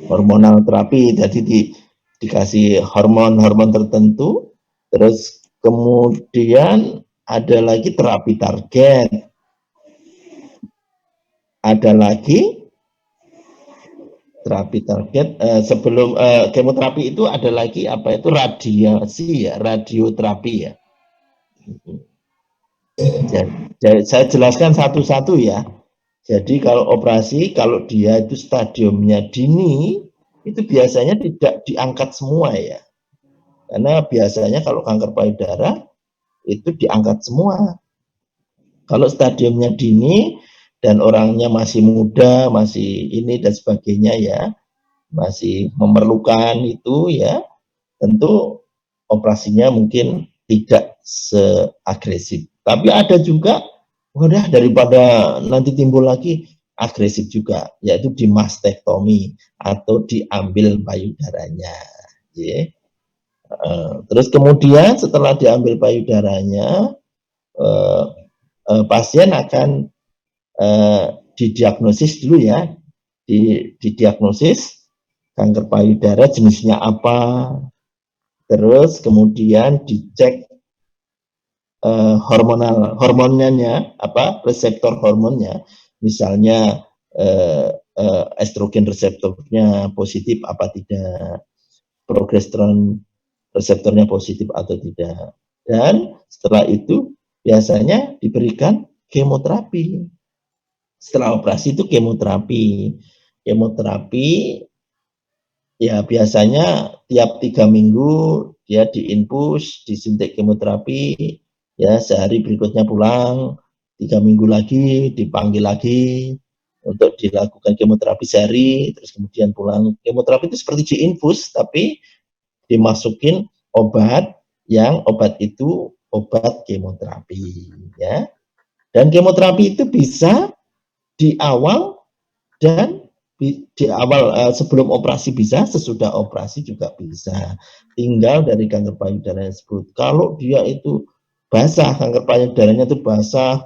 Hormonal terapi, jadi dikasih hormon-hormon tertentu, terus kemudian ada lagi terapi target, ada lagi terapi target sebelum kemoterapi itu ada lagi apa itu radiasi ya, radioterapi ya. Jadi, saya jelaskan satu-satu ya. Jadi kalau operasi, kalau dia itu stadiumnya dini, itu biasanya tidak diangkat semua ya. Karena biasanya kalau kanker payudara, itu diangkat semua. Kalau stadiumnya dini, dan orangnya masih muda, masih ini dan sebagainya ya, masih memerlukan itu ya, tentu operasinya mungkin tidak seagresif. Tapi ada juga, udah daripada nanti timbul lagi, agresif juga, yaitu di mastektomi atau diambil payudaranya. Ya. Terus kemudian setelah diambil payudaranya, pasien akan didiagnosis dulu ya, didiagnosis kanker payudara jenisnya apa, terus kemudian dicek hormonnya apa, reseptor hormonnya, misalnya estrogen reseptornya positif apa tidak, progesteron reseptornya positif atau tidak, dan setelah itu biasanya diberikan kemoterapi. Setelah operasi itu kemoterapi ya biasanya tiap 3 minggu dia diinfus, disuntik kemoterapi, ya sehari berikutnya pulang, 3 minggu lagi dipanggil lagi untuk dilakukan kemoterapi sehari, terus kemudian pulang. Kemoterapi itu seperti diinfus, tapi dimasukin obat yang obat itu obat kemoterapi, ya. Dan kemoterapi itu bisa di awal dan di awal sebelum operasi bisa, sesudah operasi juga bisa. Tinggal dari kanker payudara tersebut. Kalau dia itu basah, kanker payudaranya itu basah,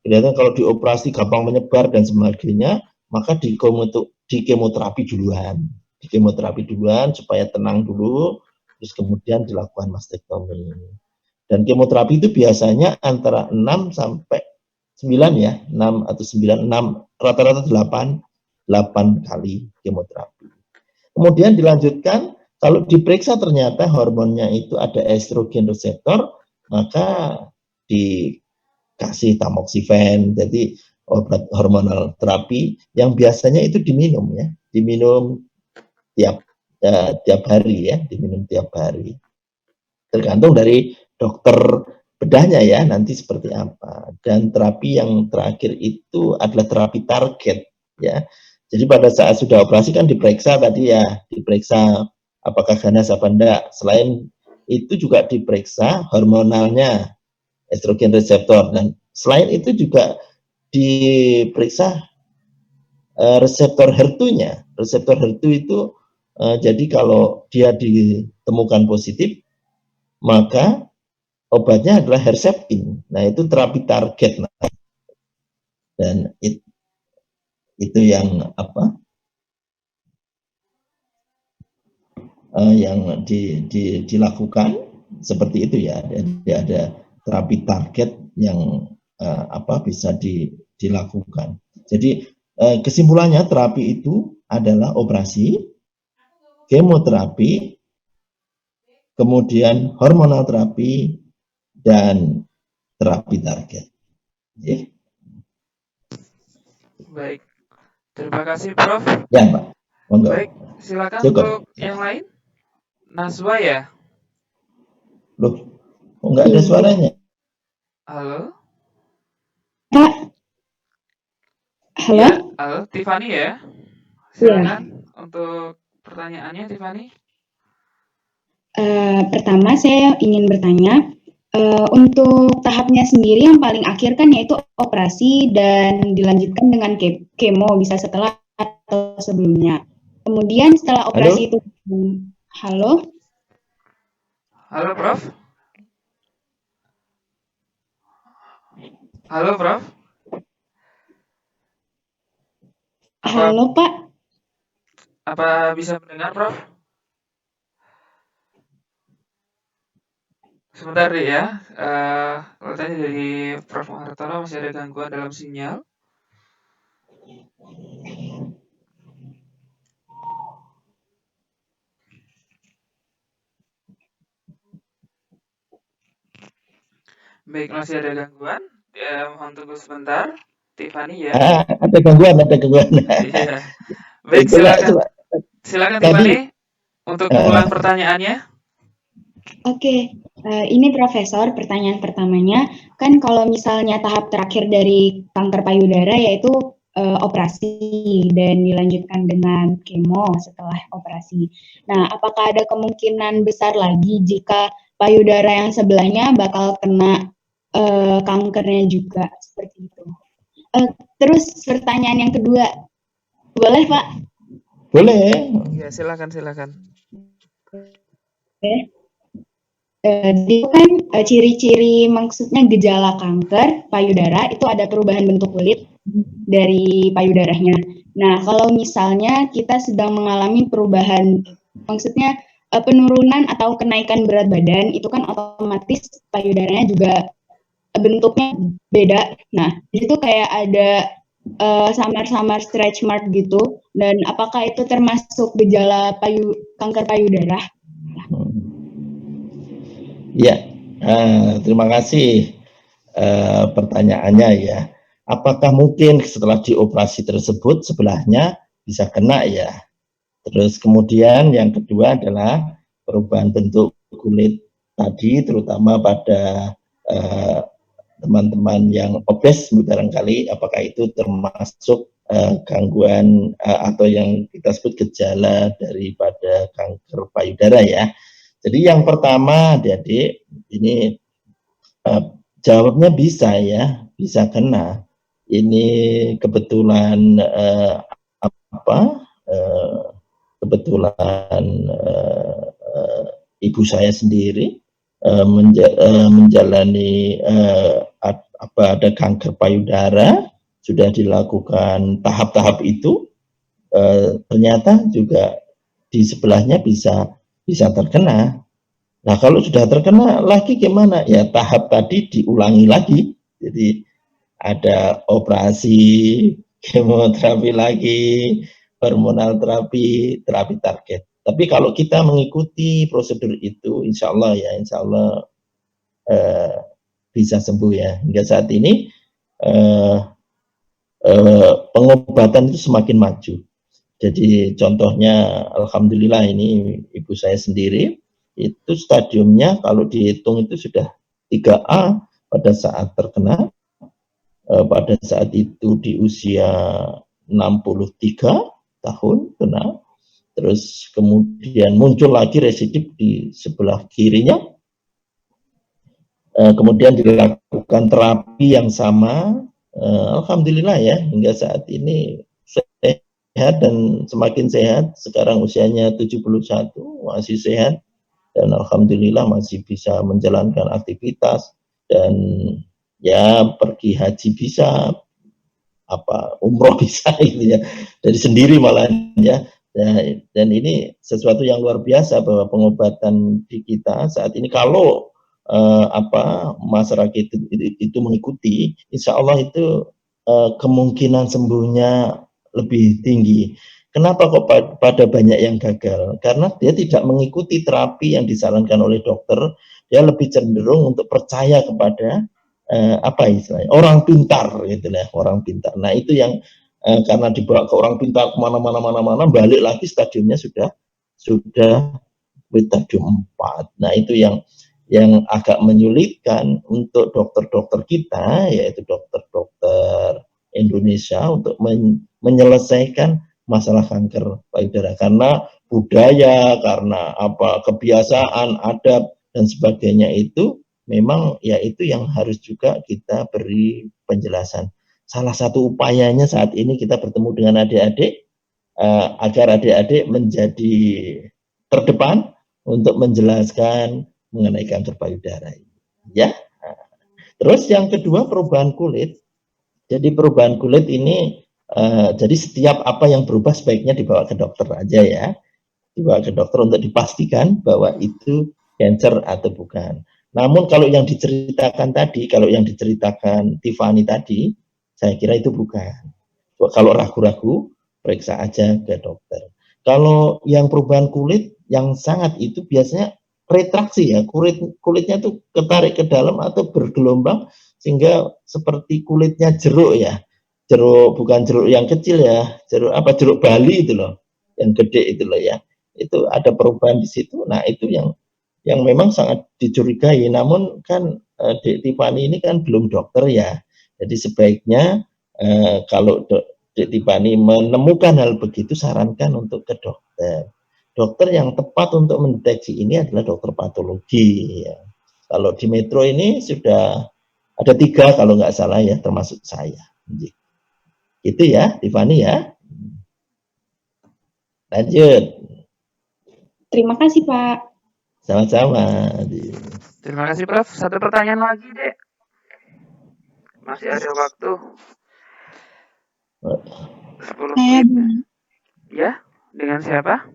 kelihatan kalau dioperasi gampang menyebar dan sebagainya, maka di kemoterapi duluan. Di kemoterapi duluan supaya tenang dulu, terus kemudian dilakukan mastektomi. Dan kemoterapi itu biasanya antara 6 sampai 9 ya, 6 atau 9, 6, rata-rata 8 kali kemoterapi. Kemudian dilanjutkan, kalau diperiksa ternyata hormonnya itu ada estrogen reseptor, maka dikasih tamoxifen, jadi obat hormonal terapi yang biasanya itu diminum ya, diminum tiap hari ya, diminum tiap hari. Tergantung dari dokter bedahnya ya, nanti seperti apa. Dan terapi yang terakhir itu adalah terapi target ya. Jadi pada saat sudah operasi kan diperiksa tadi ya, diperiksa apakah ganas apa enggak. Selain itu juga diperiksa hormonalnya, estrogen reseptor, dan selain itu juga diperiksa reseptor HER2-nya. Reseptor HER2 itu jadi kalau dia ditemukan positif, maka obatnya adalah Herceptin. Nah, itu terapi target. Dan itu yang apa? Yang dilakukan seperti itu ya. Jadi ada terapi target yang apa bisa dilakukan. Jadi kesimpulannya terapi itu adalah operasi, kemoterapi, kemudian hormonal terapi, dan terapi target. Baik, terima kasih Prof. Ya Pak, monggo. Baik, silakan Cukup. untuk yang lain. Nazwa ya? Loh, kok nggak ada suaranya? Halo? Pak, halo? Ya, halo, Tiffany ya? Silakan untuk pertanyaannya, Tiffany. Pertama saya ingin bertanya, untuk tahapnya sendiri yang paling akhir kan yaitu operasi dan dilanjutkan dengan kemo, bisa setelah atau sebelumnya. Kemudian setelah operasi itu, halo? Halo, Prof. Halo, Prof. Apa Halo Pak, apa bisa mendengar, Prof? Sebentar deh ya. Kalau tadi dari Prof. Hartono masih ada gangguan dalam sinyal. Baik, masih ada gangguan. Ya, mohon tunggu sebentar. Tiffany ya. Ada gangguan, ada gangguan. Iya. Baik, Coba, silakan. coba. Silakan Tadi Tiffany untuk mengulang eh, pertanyaannya. oke. Ini Profesor, pertanyaan pertamanya, kan kalau misalnya tahap terakhir dari kanker payudara yaitu operasi dan dilanjutkan dengan kemo setelah operasi. Nah, apakah ada kemungkinan besar lagi jika payudara yang sebelahnya bakal kena kankernya juga seperti itu? Eh, Terus pertanyaan yang kedua, boleh Pak? boleh. Ya, silakan, silakan. Oke. Itu kan ciri-ciri maksudnya gejala kanker payudara itu ada perubahan bentuk kulit dari payudaranya. Nah, kalau misalnya kita sedang mengalami perubahan, maksudnya penurunan atau kenaikan berat badan, itu kan otomatis payudaranya juga bentuknya beda. Nah, itu kayak ada samar-samar stretch mark gitu. Dan apakah itu termasuk gejala kanker payudara? Ya, terima kasih pertanyaannya ya. Apakah mungkin setelah dioperasi tersebut sebelahnya bisa kena ya? Terus kemudian yang kedua adalah perubahan bentuk kulit tadi, terutama pada teman-teman yang obes barangkali, apakah itu termasuk gangguan atau yang kita sebut gejala daripada kanker payudara ya. Jadi yang pertama adik-adik ini jawabnya bisa ya, bisa kena. Ini kebetulan kebetulan ibu saya sendiri menjalani ada kanker payudara, sudah dilakukan tahap-tahap itu, ternyata juga di sebelahnya bisa terkena. Nah, kalau sudah terkena lagi gimana? Ya tahap tadi diulangi lagi. Jadi ada operasi, kemoterapi lagi, hormonal terapi, terapi target. Tapi kalau kita mengikuti prosedur itu, insya Allah ya, insya Allah bisa sembuh ya. Hingga saat ini pengobatan itu semakin maju. Jadi contohnya, alhamdulillah ini ibu saya sendiri, itu stadiumnya kalau dihitung itu sudah 3A pada saat terkena, pada saat itu di usia 63 tahun kena, terus kemudian muncul lagi residip di sebelah kirinya, kemudian dilakukan terapi yang sama, alhamdulillah ya hingga saat ini sehat dan semakin sehat. Sekarang usianya 71, masih sehat dan alhamdulillah masih bisa menjalankan aktivitas dan ya pergi haji bisa, umroh bisa gitu ya, dari sendiri malah ya. Dan ini sesuatu yang luar biasa bahwa pengobatan di kita saat ini kalau masyarakat itu mengikuti, insya Allah itu kemungkinan sembuhnya lebih tinggi. Kenapa kok pada banyak yang gagal? Karena dia tidak mengikuti terapi yang disarankan oleh dokter, dia lebih cenderung untuk percaya kepada apa istilahnya orang pintar gitu ya, orang pintar. Nah itu yang karena dibawa ke orang pintar kemana-mana balik lagi stadiumnya sudah stadium 4. Nah itu yang agak menyulitkan untuk dokter-dokter kita, yaitu dokter-dokter Indonesia untuk menyelesaikan masalah kanker payudara, karena budaya, karena kebiasaan, adat dan sebagainya itu memang ya itu yang harus juga kita beri penjelasan. Salah satu upayanya saat ini kita bertemu dengan adik-adik agar adik-adik menjadi terdepan untuk menjelaskan mengenai kanker payudara. Ya. Terus yang kedua perubahan kulit. Jadi perubahan kulit ini Jadi setiap apa yang berubah sebaiknya dibawa ke dokter aja ya, dibawa ke dokter untuk dipastikan bahwa itu cancer atau bukan. Namun kalau yang diceritakan tadi, kalau yang diceritakan Tiffany tadi, saya kira itu bukan. Kalau ragu-ragu, periksa aja ke dokter. Kalau yang perubahan kulit yang sangat itu biasanya retraksi ya, kulitnya tuh ketarik ke dalam atau bergelombang sehingga seperti kulitnya jeruk ya. Jeruk bukan jeruk yang kecil ya, jeruk apa jeruk Bali itu loh, yang gede itu loh ya. Itu ada perubahan di situ. Nah, itu yang memang sangat dicurigai. Namun kan Dek Tiffany ini kan belum dokter ya. Jadi sebaiknya kalau Dek Tiffany menemukan hal begitu, sarankan untuk ke dokter. Dokter yang tepat untuk mendeteksi ini adalah dokter patologi. Ya. Kalau di Metro ini sudah ada 3 kalau nggak salah ya, termasuk saya. Itu ya, Tiffany ya. Lanjut. Terima kasih, Pak. Sama-sama. Terima kasih Prof. Satu pertanyaan lagi, Dek. Masih ada waktu 10 Saya menit. Ya, dengan siapa?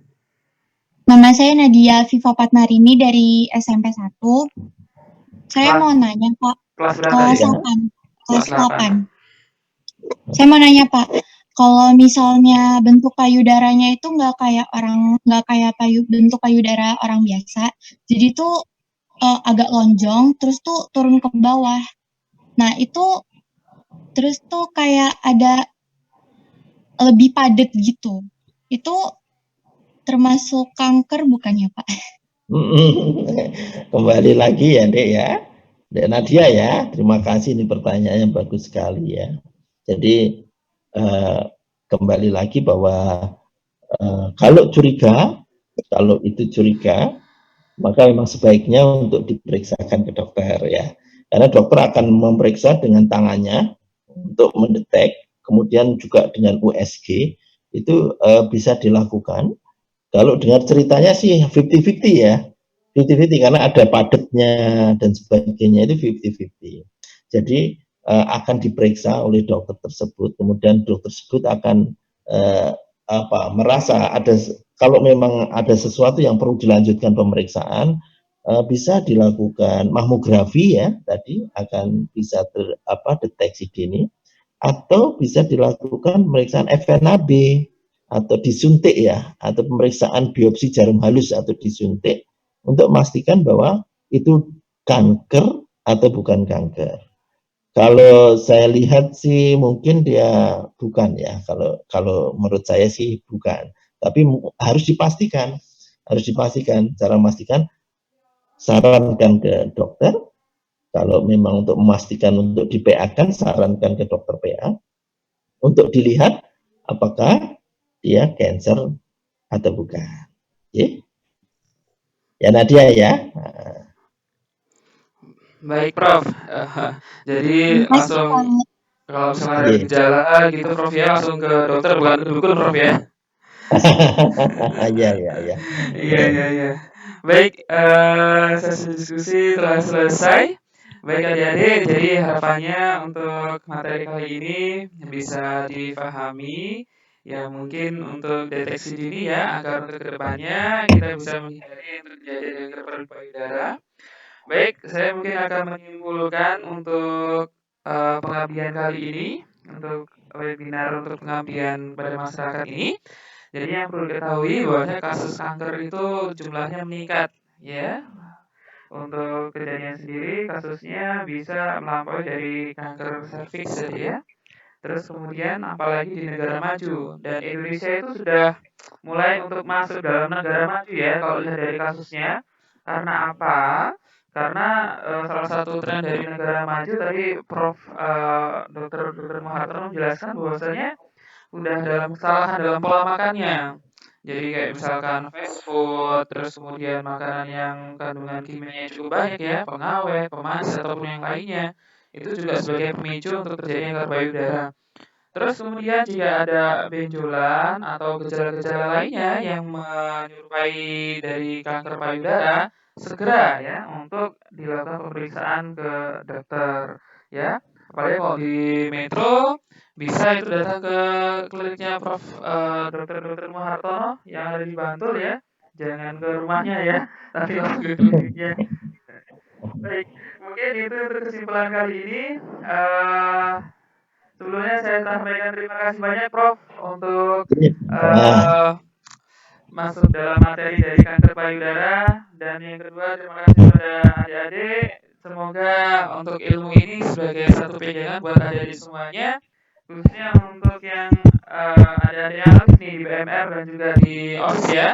Nama saya Nadia Viva Patnarini dari SMP 1. Saya Kelas- mau nanya, Pak. Kelas berapa? Kelas Ya? 8. Kelas Kelas 8. 8. Saya mau nanya, Pak. Kalau misalnya bentuk payudaranya itu nggak kayak bentuk payudara orang biasa. Jadi tuh agak lonjong, terus tuh turun ke bawah. Nah, itu terus tuh kayak ada lebih padat gitu. Itu termasuk kanker bukan ya, Pak? Kembali lagi ya, Dek ya. Dek Nadia ya, terima kasih, ini pertanyaannya bagus sekali ya. Jadi kembali lagi bahwa kalau itu curiga, maka memang sebaiknya untuk diperiksakan ke dokter ya. Karena dokter akan memeriksa dengan tangannya untuk mendetek, kemudian juga dengan USG itu bisa dilakukan. Kalau dengar ceritanya sih 50-50 ya, 50-50 karena ada padatnya dan sebagainya, itu 50-50. Jadi akan diperiksa oleh dokter tersebut, kemudian dokter tersebut akan merasa ada, kalau memang ada sesuatu yang perlu dilanjutkan pemeriksaan, bisa dilakukan mamografi ya, tadi akan bisa deteksi dini, atau bisa dilakukan pemeriksaan FNAB atau disuntik ya, atau pemeriksaan biopsi jarum halus atau disuntik untuk memastikan bahwa itu kanker atau bukan kanker. Kalau saya lihat sih mungkin dia bukan ya, kalau menurut saya sih bukan. Tapi harus dipastikan. Cara memastikan, sarankan ke dokter. Kalau memang untuk memastikan untuk di PA-kan, sarankan ke dokter PA untuk dilihat apakah dia cancer atau bukan. Ya Nadia ya. Baik Prof. Jadi langsung kalau misalnya ada gejala gitu Prof ya, langsung ke dokter bukan ke dukun Prof ya. Iya. Iya. Baik, sesi diskusi telah selesai. Baik adik-adik, jadi harapannya untuk materi kali ini bisa dipahami. Ya mungkin untuk deteksi dini ya, agar untuk kedepannya kita bisa menghindari terjadi kanker payudara. Baik, saya mungkin akan menyimpulkan untuk pengabdian kali ini, untuk webinar untuk pengabdian pada masyarakat ini. Jadi yang perlu diketahui bahwa kasus kanker itu jumlahnya meningkat, ya. Untuk kejadian sendiri kasusnya bisa melampaui dari kanker serviks jadi ya. Terus kemudian apalagi di negara maju, dan Indonesia itu sudah mulai untuk masuk dalam negara maju ya kalau lihat dari kasusnya. Karena apa? Karena salah satu tren dari negara maju tadi Prof. Dr. Muhartono menjelaskan bahwasanya udah dalam kesalahan dalam pola makannya. Jadi kayak misalkan fast food, terus kemudian makanan yang kandungan kimianya cukup banyak ya, pengawet, pemanis ataupun yang lainnya. Itu juga sebagai pemicu untuk terjadinya kanker payudara. Terus kemudian jika ada benjolan atau gejala-gejala lainnya yang menyerupai dari kanker payudara, segera ya untuk dilakukan pemeriksaan ke dokter ya. Apalagi kalau di Metro bisa itu datang ke kliniknya Prof. Dr. Muhartono yang ada di Bantul ya. Jangan ke rumahnya ya, tapi langsung ke kliniknya. Baik, mungkin itu untuk kesimpulan kali ini. Sebelumnya saya sampaikan terima kasih banyak Prof untuk Nah, masuk dalam materi dari kanker payudara, dan yang kedua terima kasih kepada adik-adik. Semoga untuk ilmu ini sebagai satu pegangan buat adik-adik semuanya, khususnya untuk yang adik-adik yang aktif nih di BMR dan juga di OSIS ya,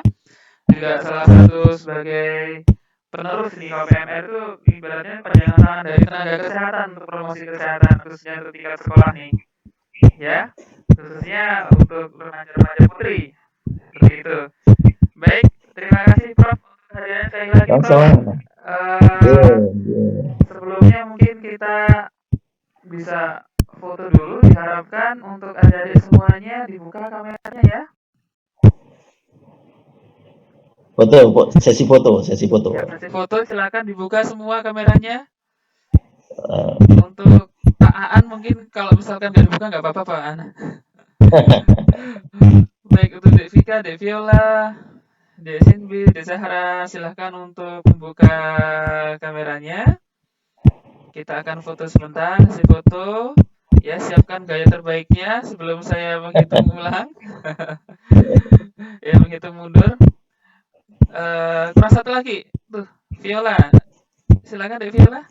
juga salah satu sebagai penerus nih. Kalau BMR itu ibaratnya pegangan tangan dari tenaga kesehatan untuk promosi kesehatan, khususnya untuk tingkat sekolah nih ya, khususnya untuk remaja-remaja putri, seperti itu. Baik, terima kasih Prof untuk kehadirannya sekali lagi Prof. sama-sama. Iya, iya. Sebelumnya mungkin kita bisa foto dulu, diharapkan untuk adik-adik semuanya dibuka kameranya ya. Sesi foto. Ya, sesi foto silakan dibuka semua kameranya. Eh, Untuk Pak Aan mungkin kalau misalkan nggak dibuka nggak apa-apa Pak Aan. Baik, untuk Dek Vika, Dek Viola, Dek Sinbi, Dek Zahra, silahkan untuk membuka kameranya. Kita akan foto sebentar, sesi foto. Ya, siapkan gaya terbaiknya sebelum saya menghitung ulang. Ya, menghitung mundur. Kurang satu lagi. Tuh, Viola. Silakan Dek Viola.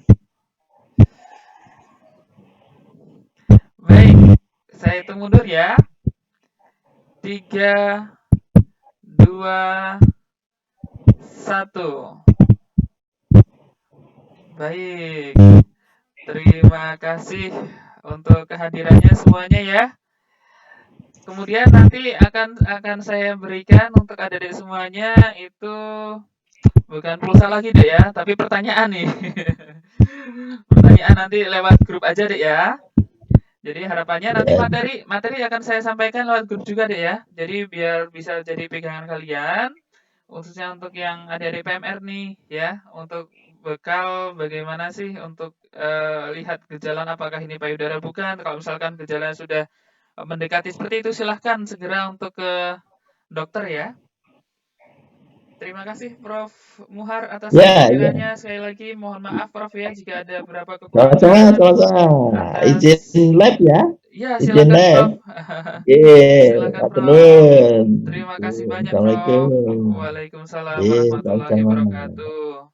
Baik, saya hitung mundur ya. 3, 2, 1. Baik. Terima kasih untuk kehadirannya semuanya ya. Kemudian nanti akan saya berikan untuk adik-adik semuanya itu bukan pulsa lagi deh ya, tapi pertanyaan nih. Pertanyaan nanti lewat grup aja deh ya. Jadi harapannya nanti materi akan saya sampaikan lewat grup juga deh ya. Jadi biar bisa jadi pegangan kalian, khususnya untuk yang adik-adik PMR nih ya, untuk bekal bagaimana sih untuk lihat gejala apakah ini payudara bukan. Kalau misalkan gejala sudah mendekati seperti itu, silahkan segera untuk ke dokter ya. Terima kasih Prof. Muhar atas kehadirannya. Sekali lagi mohon maaf Prof ya jika ada beberapa kekurangan. Sama-sama. Izin lab ya. Ya, silakan Prof. Silakan Prof. Terima kasih banyak Prof. Waalaikumsalam warahmatullahi wabarakatuh.